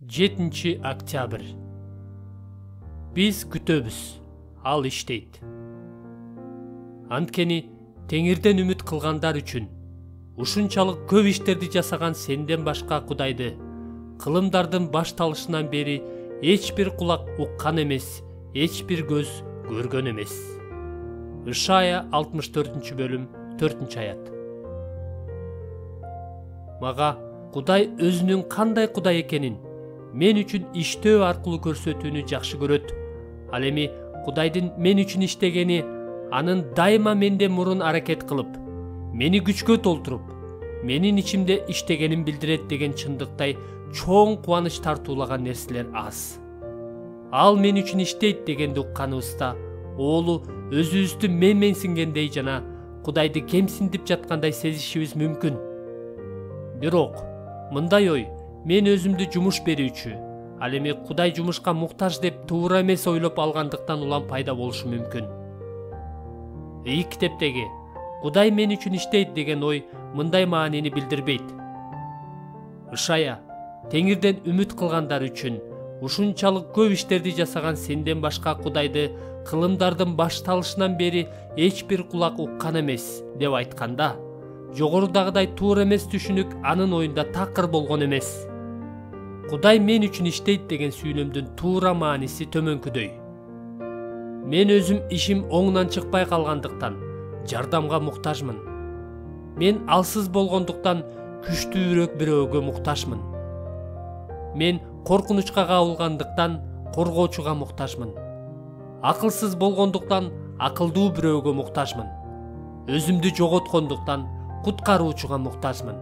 7 октябрь. Биз күтөбүз, ал иштейт. Анткени теңирден үмүт кылгандар үчүн ушунчалык көп иштерди жасаган сенден башка Кудайды кылымдардын башталышынан бери эч бир кулак уккан эмес, эч бир көз көргөн эмес. Ишая 64-бөлүм 4-аят. Мага Кудай өзүнүн кандай Кудай экенин мен үчүн иштөө аркылуу көрсөтүүнү жакшы көрөт. Ал эми Кудайдын мен үчүн иштегени анын дайыма менде мурун аракет кылып, мени күчкө толтуруп, менин ичимде иштегенин билдирет деген чындыктай чоң кубаныч тартуулаган нерселер аз. Ал мен үчүн иштейт дегенди укканыбызда оолу өзүбүздү менсингендей жана Кудайды кемсиндип жаткандай сезишибиз мүмкүн. Бирок мындай ой мен өзүмдү жумуш берүүчү, ал эми Кудай жумушка муктаж деп туура эмес ойлоп алгандыктан улам пайда болушу мүмкүн. Китептеги Кудай мен үчүн иштейт деген ой мындай маанини билдирбейт. Ишая теңирден үмүт кылгандар үчүн ушунчалык көп иштерди жасаган сенден башка Кудайды кылымдардын башталышынан бери эч бир кулак уккан эмес деп айтканда, жогорудагыдай туура эмес түшүнүк анын оюнда такыр болгон эмес. Кудай мен үчүн иштейт деген сүйнөмдүн туура мааниси төмөнкүдөй. Мен өзүм ишим оңунан чыкпай калгандыктан жардамга муктажмын. Мен алсыз болгондуктан күчтүүрөөк бирөөгө муктажмын. Мен коркунучка кабылгандыктан коргоочуга муктажмын. Акылсыз болгондуктан акылдуу бирөөгө муктажмын. Өзүмдү жоготкондуктан куткаруучуга муктажмын.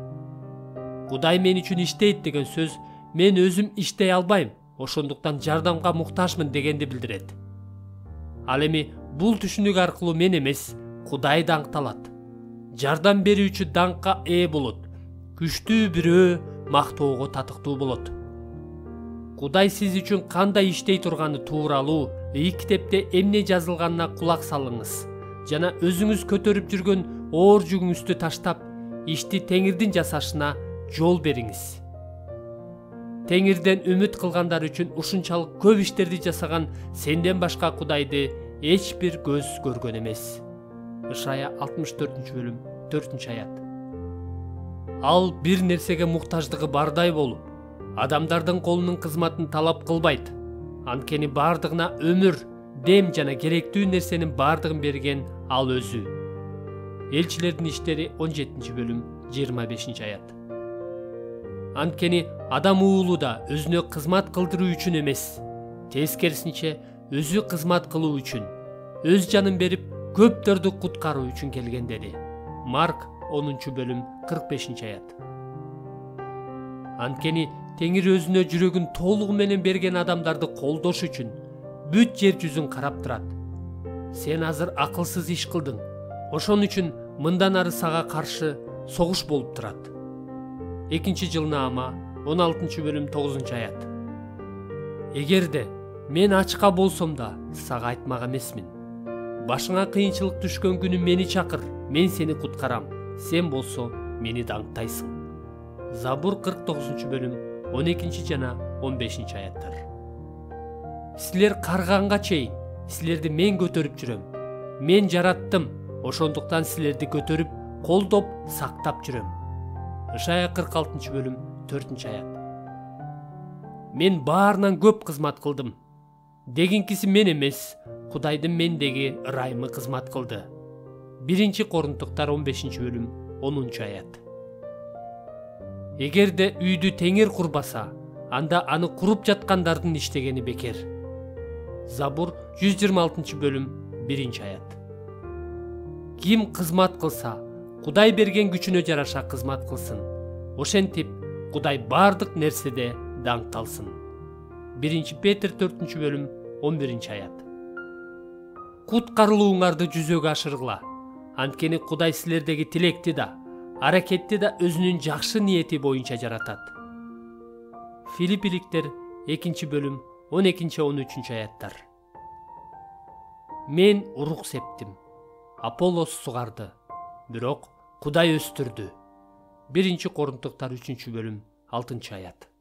Кудай мен үчүн иштейт деген сөз мен өзүм иштей албайм, ошондуктан жардамга муктажмын дегенди билдирет. Ал эми бул түшүнүк аркылуу мен эмес, Кудай даңкталат. Жардам берүүчү даңкка ээ болот. Күчтүү бирөө мактоого татыктуу болот. Кудай сиз үчүн кандай иштей турганы тууралуу китепте эмне жазылганына кулак салыңыз жана өзүңүз көтөрүп жүргөн оор жүгүңүздү таштап, ишти теңирдин жасашына жол бериңиз. Теңирден үмүт кылгандар үчүн ушунчалык көп иштерди жасаган сенден башка Кудайды эч бир көз көргөн эмес. Ишая 64-бөлүм 4-аят. Ал бир нерсеге муктаждыгы бардай болуп, адамдардын колунун кызматын талап кылбайт. Анткени бардыгына өмүр, дем жана керектүү нерсенин бардыгын берген ал өзү. Элчилердин иштери 17-бөлүм 25-аят. Анткени адам уулу да өзүнө кызмат кылдыруу үчүн эмес, тескерисинче өзү кызмат кылуу үчүн, өз жанын берип көптөрдү куткаруу үчүн келген деди. Марк 10-бөлүм 45-аят. Анткени Теңир өзүнө жүрөгүн толугу менен берген адамдарды колдош үчүн бүт жер жүзүн карап турат. Сен азыр акылсыз иш кылдың, ошон үчүн мындан ары сага каршы согуш болуп турат. 2-Жылнаама 16-бөлүм 9-аят. Эгерде мен ачка болсом да сага айтмак эмесмин. Башыңа кыйынчылык түшкөн күнү мени чакыр, мен сени куткарам. Сен болсо мени даңктайсың. Забур 49-бөлүм 12 жана 15-аяттар. Силер карганга чейин силерди мен көтөрүп жүрөм. Мен жараттым, ошондуктан силерди көтөрүп, колдоп, сактап жүрөм. Ишая 46-бөлүм 4-аят. Мен баарынан көп кызмат кылдым. Дегенкиси мен эмес, Кудайдын мендеги ырайымы кызмат кылды. 1-Корунтуктар 15-бөлүм 10-аят. Эгерде үйдү теңир курбаса, анда аны куруп жаткандардын иштегени бекер. Забур 126-бөлүм 1-аят. Ким кызмат кылса, Кудай берген күчүнө жараша кызмат кылсын. Ошентип, Кудай бардык нерседе даңкталсын. 1 Петр 4-бөлүм 11-аят. Куткарылууңарды жүзөгө ашыргыла. Анткени Кудай силердеги тилекти да, аракетти да өзүнүн жакшы ниети боюнча жаратат. Филиппиликтер 2-бөлүм 12-13-аяттар. Мен урук септим, Аполлос сугарды, бирок Кудай өстүрдү. 1 Корунтуктар 3-бөлүм 6-аят.